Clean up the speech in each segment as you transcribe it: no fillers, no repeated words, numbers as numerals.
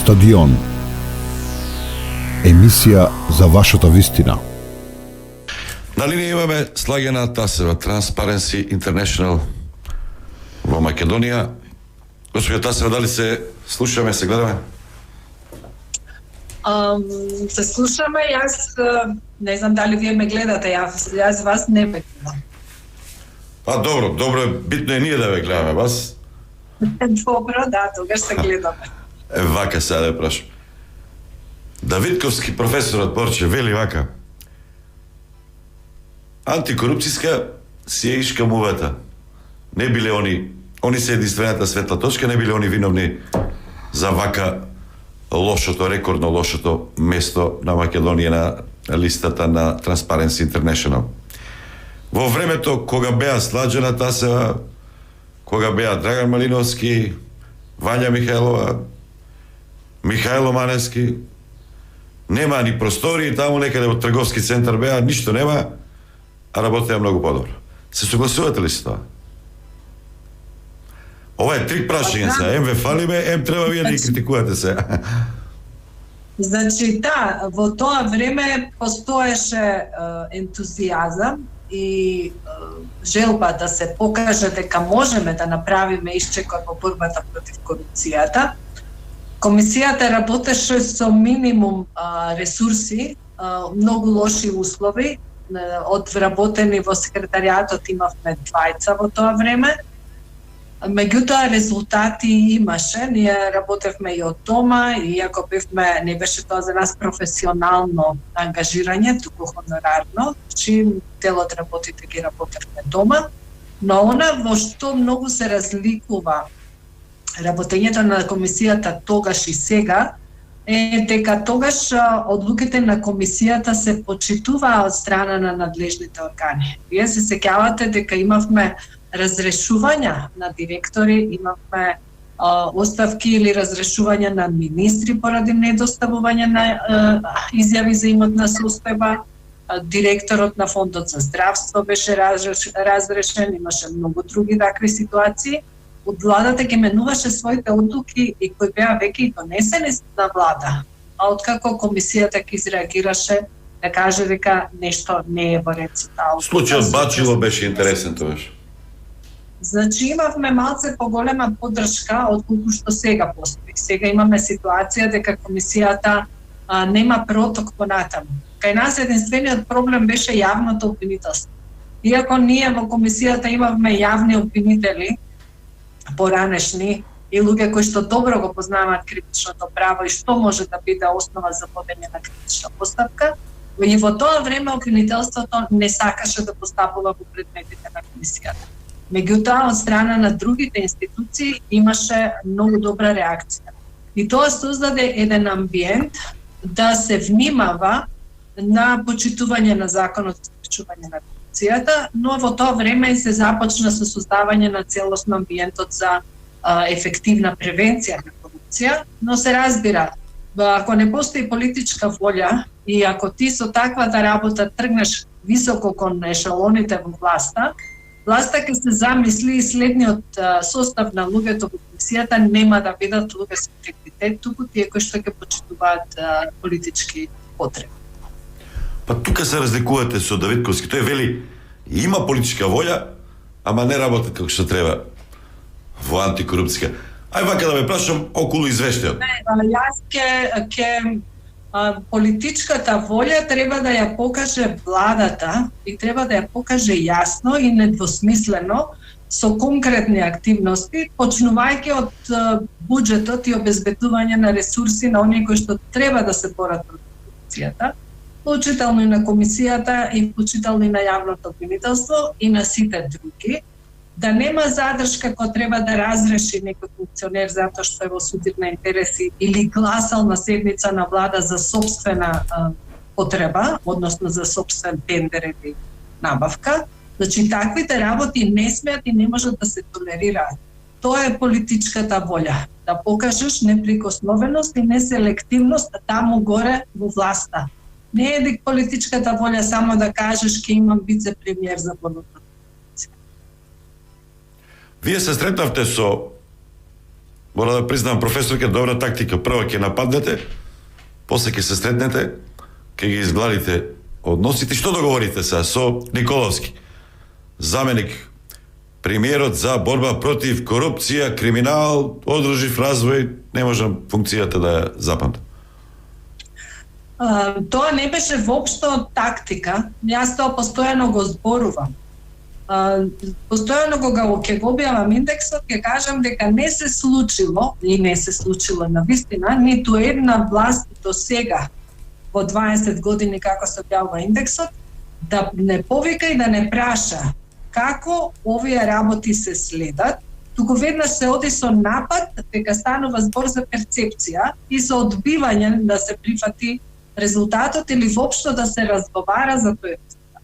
Стадион. Емисија за вашата вистина. На линија имаме Слагена Тасева, Transparency International во Македонија. Госпоѓа Тасева, дали се слушаме, се гледаме? Се слушаме, јас не знам дали вие ме гледате, јас вас не ме гледам. Па добро е, битно е ние да ве гледаме вас. Добро, да, тогаш се гледаме. Вака сега да прашам. Давидковски професорот Борче вели вака: антикорупцијска си е ишка мувата. Не биле они се единствената светла точка, не биле они виновни за вака лошото, рекордно лошото место на Македонија на листата на Transparency International. Во времето кога беа Сладжана Тасева, кога беа Драган Малиновски, Вања Михајлова, Михајло Маневски, нема ни простории таму некаде во трговски центар беа, ништо нема, а работеа многу подобро. Се согласувате ли со тоа? Ова е три прашања се, ем ве фалиме, ем треба вие да ги критикувате се. Значи, да, во тоа време постоеше ентузијазам и желба да се покаже дека можеме да направиме исчекор во борбата против корупцијата. Комисијата работеше со минимум ресурси, многу лоши услови. Од вработени во секретаријатот имавме двајца во тоа време. Меѓутоа резултати имаше. Ние работевме и од дома, иако не беше тоа за нас професионално ангажирање, туку хонорарно. Значи, делот работите ги работевме дома. Но она во што многу се разликува работењето на комисијата тогаш и сега е дека тогаш одлуките на комисијата се почитуваа од страна на надлежните органи. Вие се сеќавате дека имавме разрешувања на директори, имавме оставки или разрешувања на министри поради недоставување на изјави за имотна состојба. Директорот на Фондот за здравство беше разрешен, имаше многу други такви ситуации. Од владата ги менуваше своите одлуки и кои беа веќе и донесени на влада. А откако комисијата ги изреагираше да каже дека нешто не е во ред со таа. Случајот Бачило беше интересен тогаш. Значи имавме малце поголема поддршка отколку што сега постои. Сега имаме ситуација дека комисијата нема проток понатаму. Кај нас единствениот проблем беше јавното обвинителство. Иако ние во комисијата имавме јавни обвинители, поранешни и луѓе кои што добро го познаваат критичното право и што може да биде основа за водење на критична постапка, и во тоа време обвинителството не сакаше да постапува во предметите на комисијата. Меѓутоа, од страна на другите институции имаше многу добра реакција. И тоа создаде еден амбиент да се внимава на почитување на законот за спречување на корупцијата, но во тоа време се започна со создавање на целосно амбиентот за ефективна превенција на корупција, но се разбира, ако не постои политичка волја и ако ти со таквата работа тргнеш високо кон ешелоните во власта ќе се замисли и следниот состав на луѓето во комисијата нема да бидат луѓе со интегритет, туку тие кои што ќе почитуваат политички потреби. Па тука се разликувате со Давидковски. Тој вели, има политичка волја, ама не работат како што треба во антикорупција. Ај вака да ме прашам околу извештајот. Јас ќе политичката волја треба да ја покаже владата и треба да ја покаже јасно и недвосмислено со конкретни активности, почнувајќи од буџетот и обезбедување на ресурси на оние кои што треба да се борат против корупцијата, вклучително и на комисијата и вклучително и на јавното обвинителство и на сите други, да нема задршка кој треба да разреши некој функционер затоа што е во субир на интереси или гласал на седница на влада за сопствена потреба, односно за сопствен тендер или набавка. Значи, таквите работи не смеат и не можат да се толерираат. Тоа е политичката волја, да покажеш неприкосновеност и неселективност таму горе во власта. Не е политичката волја само да кажеш ќе имам вице-премиер за борбата. Вие се сретнавте со мора да признам, професорке, добра тактика. Прво ќе нападнете, после ќе се сретнете, ќе ги изгладите односите. Што договорите сега со Николовски, заменик премиерот за борба против корупција, криминал, одржив развој, не можам функцијата да ја запамтам. Тоа не беше воопшто тактика. Јас тоа постојано го зборувам. Постојано ќе го објавам индексот, ќе кажам дека не се случило, и не се случило навистина, ниту една власт до сега во 20 години како се објавува индексот, да не повика и да не праша како овие работи се следат, туку веднаш се оди со напад дека станува збор за перцепција и со одбивање да се прифати резултатот или воопшто да се разговара за тој резултат.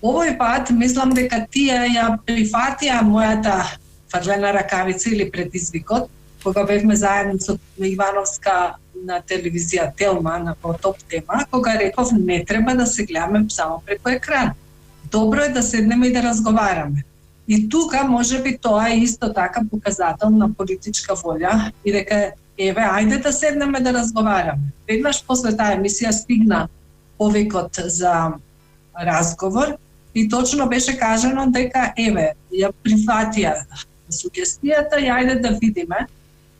Овој пат мислам дека тие ја прифатија мојата фрлена ракавица или предизвикот, кога бевме заедно со Ивановска на телевизија Телма на топ тема, кога реков не треба да се гледаме само преку екран. Добро е да седнеме и да разговараме. И тука можеби тоа е исто така показател на политичка волја и дека еве ајде да седнеме да разговараме. Веднаш после таа емисија стигна повикот за разговор и точно беше кажано дека еве ја прифатија сугестијата и ајде да видиме.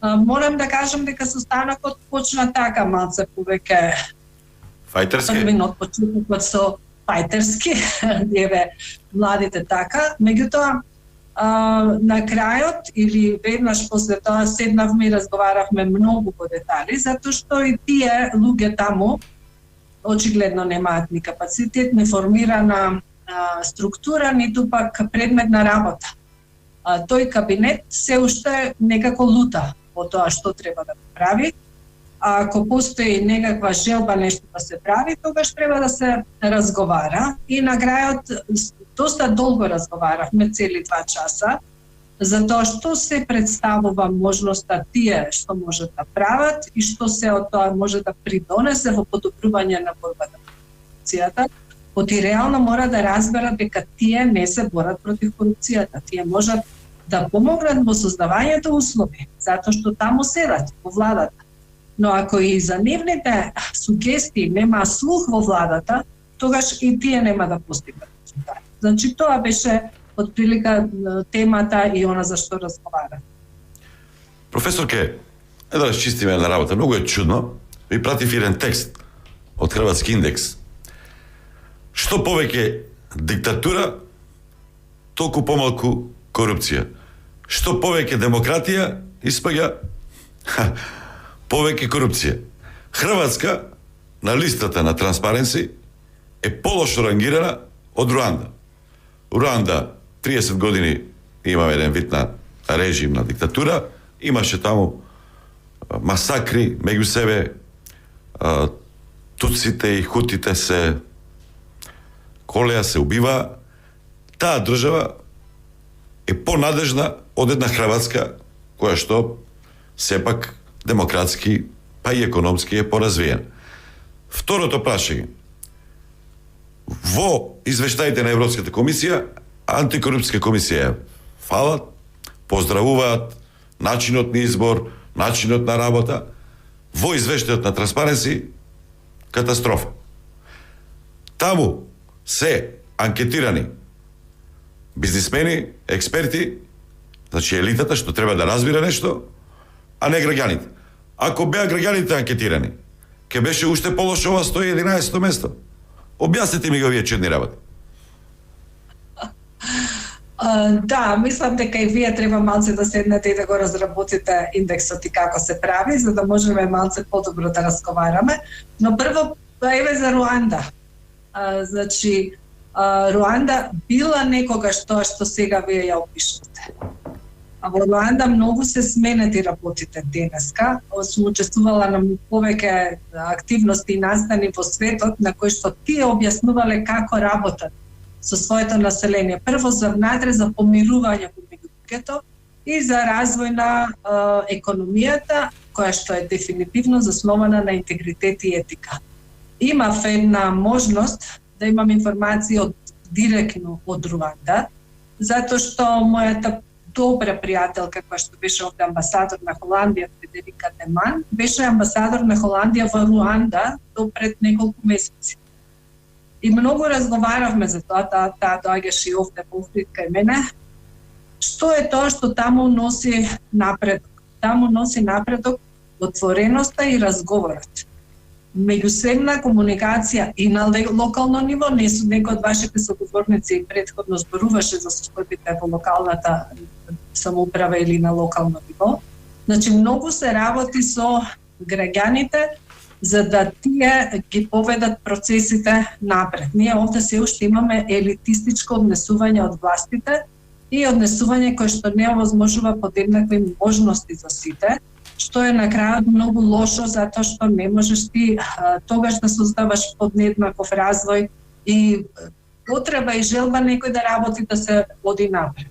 Морам да кажам дека состанокот почна така малце повеќе Фајтерски? Првинот почетокот со фајтерски, еве младите така, меѓутоа на крајот или веднаш после тоа седнавме и разговаравме многу по детали, затоа што и тие луѓе таму очигледно немаат ни капацитет, ни формирана структура, ниту пак предмет на работа. Тој кабинет се уште некако лута по тоа што треба да прави. Ако постои некаква желба нешто да се прави, тогаш треба да се разговара. И на крајот доста долго разговаравме, цели 2 часа, за тоа што се представува можноста тие што можат да прават и што се од тоа може да придонесе во подобрување на борбата против корупцијата. Оти реално мора да разберат дека тие не се борат против корупцијата. Тие можат да помогнат во создавањето услови, затоа што таму седат во владата. Но ако и за нивните сугестии нема слух во владата, тогаш и тие нема да постигнат резултати. Значи тоа беше отприлика темата и она за што разговара. Професорке, да расчистиме една работа. Многу е чудно. Ви пратив еден текст од Хрватски индекс. Што повеќе диктатура, толку помалку корупција. Што повеќе демократија, испаѓа повеќе корупција. Хрватска на листата на Transparency е полошо рангирана од Руанда. Руанда 30 години има еден вид на режим на диктатура, имаше таму масакри меѓу себе, туците и хутите се колеа, се убива. Таа држава е понадежна од една Хрватска која што сепак демократски, па и економски е поразвиен. Второто прашање. Во извештаите на Европската комисија, антикорупцијска комисија фалат, поздравуваат начинот на избор, начинот на работа. Во извештајот на Transparency катастрофа. Таму се анкетирани бизнисмени, експерти, значи елитата што треба да разбира нешто, а не граѓаните. Ако беа граѓаните анкетирани, ќе беше уште полошо ова 111 место. Објаснете ми го вие чудни работи. Да, мислам дека и вие треба малце да седнете и да го разработите индексот и како се прави, за да можеме малце подобро да разговараме. Но прво, еве за Руанда. Значи, Руанда била некогаш тоа што сега вие ја опишувате. А во Руанда многу се сменети работите денеска. Сум учествувала на повеќе активности и настани во светот на кои што тие објаснувале како работат со своето население. Прво за внатре, за помирување помеѓу луѓето и за развој на економијата, која што е дефинитивно заснована на интегритет и етика. Имав една можност да имам информации директно од Руанда, затоа што мојата добра пријателка која што беше овде амбасадор на Холандија, Фредерика Деман, беше амбасадор на Холандија во Руанда до пред неколку месеци. И многу разговаравме за тоа, таа доаѓаше и овде во Охрид кај мене. Што е тоа што таму носи напредок? Таму носи напредок отвореноста и разговорот. Меѓусебна комуникација и на локално ниво, некој од вашите соговорници претходно зборуваше за состојбите во локалната самоуправа или на локално ниво. Значи, многу се работи со граѓаните за да тие ги поведат процесите напред. Ние овде се уште имаме елитистичко однесување од властите и однесување кое што не овозможува подеднакви можности за сите, што е на крајот многу лошо затоа што не можеш ти тогаш да создаваш поднеднаков развој и потреба и желба некој да работи да се оди напред.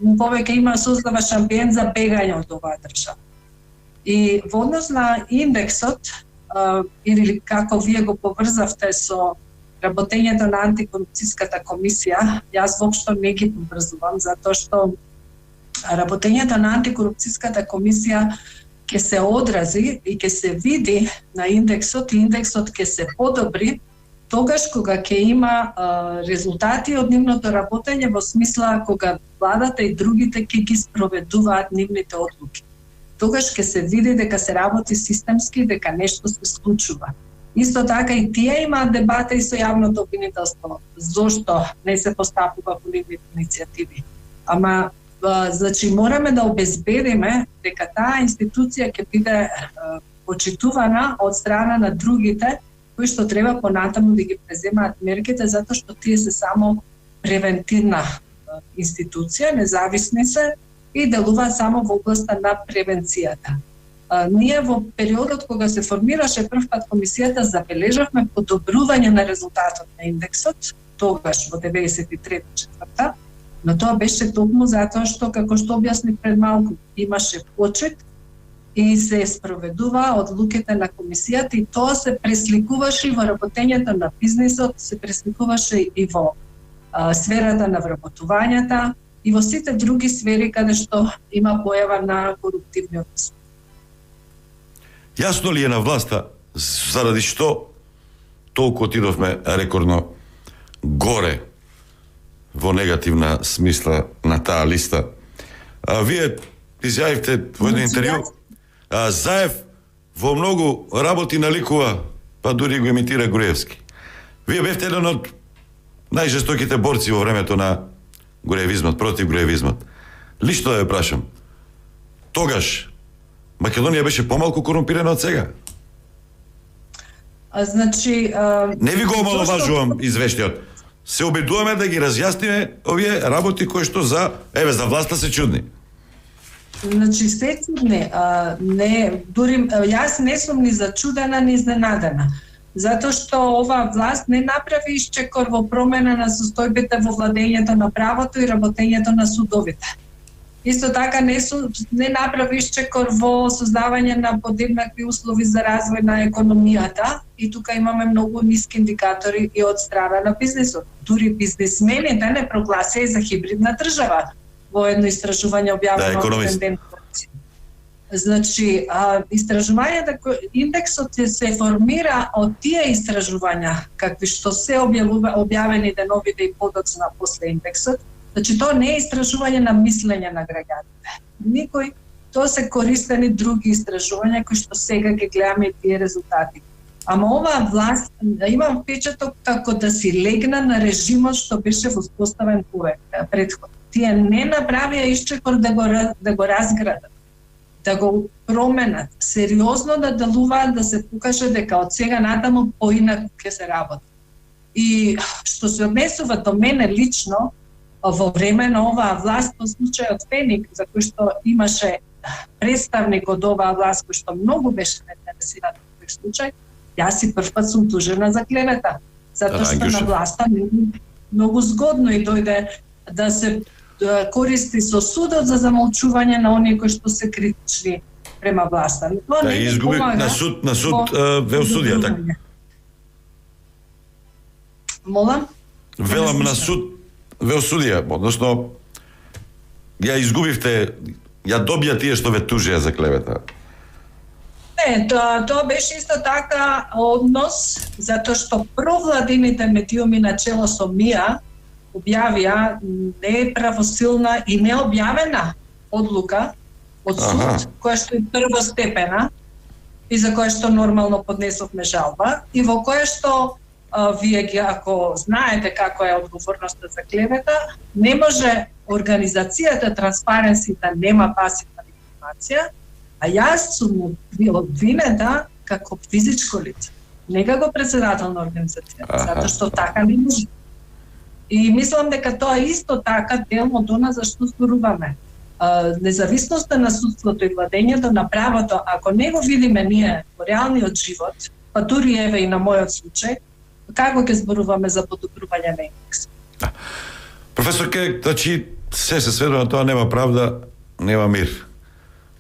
Повеќе има создаваш амбиент за бегање од оваа држава. И во однос на индексот, или како вие го поврзавте со работењето на антикорупцијската комисија, јас воопшто не ги поврзувам, затоа што работењето на антикорупцијската комисија ќе се одрази и ќе се види на индексот, и индексот ќе се подобри тогаш кога ќе има резултати од нивното работење, во смисла кога владата и другите ќе ги спроведуваат нивните одлуки. Тогаш ќе се види дека се работи системски, дека нешто се случува. Исто така и тие имаат дебата и со јавното обвинителство. Зошто не се постапува по нивните иницијативи? Ама, значи, мораме да обезбедиме дека таа институција ќе биде почитувана од страна на другите, кои што треба понатаму да ги преземаат мерките, затоа што тие се само превентивна институција, независни се, и делуваат само во областа на превенцијата. Ние во периодот кога се формираше првпат комисијата забележавме подобрување на резултатот на индексот, тогаш во 93-4, но тоа беше токму затоа што, како што објасни пред малку, имаше почет и се спроведува одлуките на комисијата и тоа се пресликуваше и во работењето на бизнисот, се пресликуваше и во сферата на вработувањата, и во сите други сфери каде што има појава на коруптивни односи. Јасно ли е на власта заради што толку отидовме рекордно горе во негативна смисла на таа листа? Вие изјавивте во едно интервју, Заев во многу работи наликува, па дури го имитира Груевски. Вие бевте еден од најжестоките борци во времето на Груевизмот, против Груевизмот. Лично да ја прашам, тогаш Македонија беше помалку корумпирана од сега? Значи, не ви го омаловажувам извештајот. Се обидуваме да ги разјасниме овие работи кои што за власта се чудни. Значи, се чудни. Дури јас не сум ни зачудена, ни изненадена. Затоа што оваа власт не направи исчекор во промена на состојбите во владењето на правото и работењето на судовите. Исто така не направи исчекор во создавање на подеднакви услови за развој на економијата и тука имаме многу ниски индикатори и од страна на бизнисот. Дури бизнисмените не прогласија за хибридна држава во едно истражување објавено од Тенденција. Значи, истражувањата, индексот се формира од тие истражувања, какви што се објавени деновите и подоцна после индексот. Значи, тоа не е истражување на мислење на граѓаните. Никој, тоа се користени други истражувања кои што сега ги гледаме тие резултати. Ама оваа власт има впечаток како да си легна на режимот што беше воспоставен претходно. Тие не направија исчекор да го разградат, да го променат, сериозно да делуваат, да се покаже дека од сега натаму поинаку ќе се работи. И што се однесува до мене лично, во време на оваа власт, по случајот Феник, за кој што имаше представник од оваа власт, кој што многу беше заинтересиран во тој случај, јас и првпат сум тужена за клевета, затоа што на власта многу згодно и дојде да се користи со судот за замолчување на оние кои што се критични према власта. Да, изгуби на суд вел судија, така? Молам? Велам на суд вел судија, односно ја изгубивте, ја добија тие што ве тужија за клевета? Не, тоа беше исто така однос, затоа што провладините медиуми начело со МИА објавија неправосилна и необјавена одлука од суд, која што е првостепена и за која што нормално поднесовме жалба и во која што вие ги, ако знаете како е одговорноста за клевета, не може организацијата Transparency да нема пасивна легитимација, а јас сум обвинета како физичко лице, не како председател на организацијата, затоа што така не може. И мислам дека тоа исто така дел од она за што зборуваме. Независноста на судството и владењето на правото, ако не го видиме ние во реалниот живот, па дури еве и на мојот случај, како ќе зборуваме за подобрување на индекс? Професор Кек, значи се сведува на тоа, нема правда, нема мир.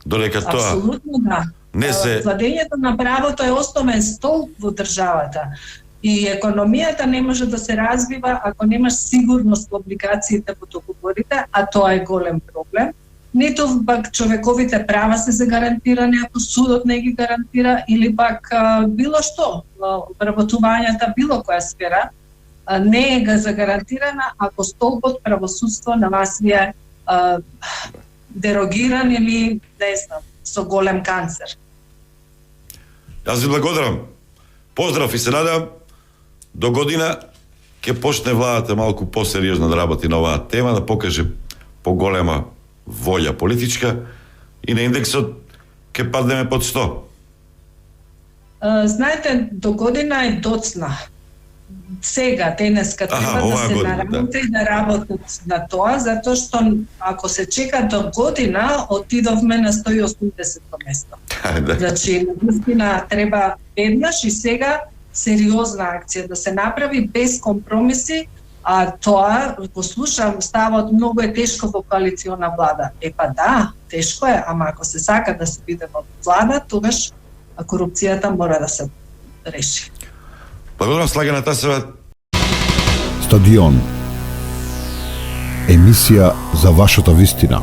Додека тоа Апсолутно да. не се... Владењето на правото е основен столб во државата. И економијата не може да се развива ако немаш сигурност во облигациите во договорите, а тоа е голем проблем. Ниту пак човековите права се загарантирани ако судот не ги гарантира, или пак било што, вработувањата било која сфера не е загарантирана ако столбот правосудство на вас ви е дерогиран или, не знам, со голем канцер. Јас ви благодарам. Поздрав и се надам до година ќе почне владата малку посериозно да работи на оваа тема, да покаже поголема волја политичка и на индексот ќе паднеме под 100. Знаете, до година е доцна. Сега, денеска, треба да се наработи и да работат на тоа, затоа што ако се чека до година, отидовме на 180 место. Значи, наистина треба веднаш и сега сериозна акција да се направи без компромиси, а тоа, го слушам, ставот многу е тешко во коалициона влада. Епа да, тешко е, ама ако се сака да се биде во влада, тогаш корупцијата мора да се реши. Благодарам, Слагена Тасева. Стадион. Емисија за вашата вистина.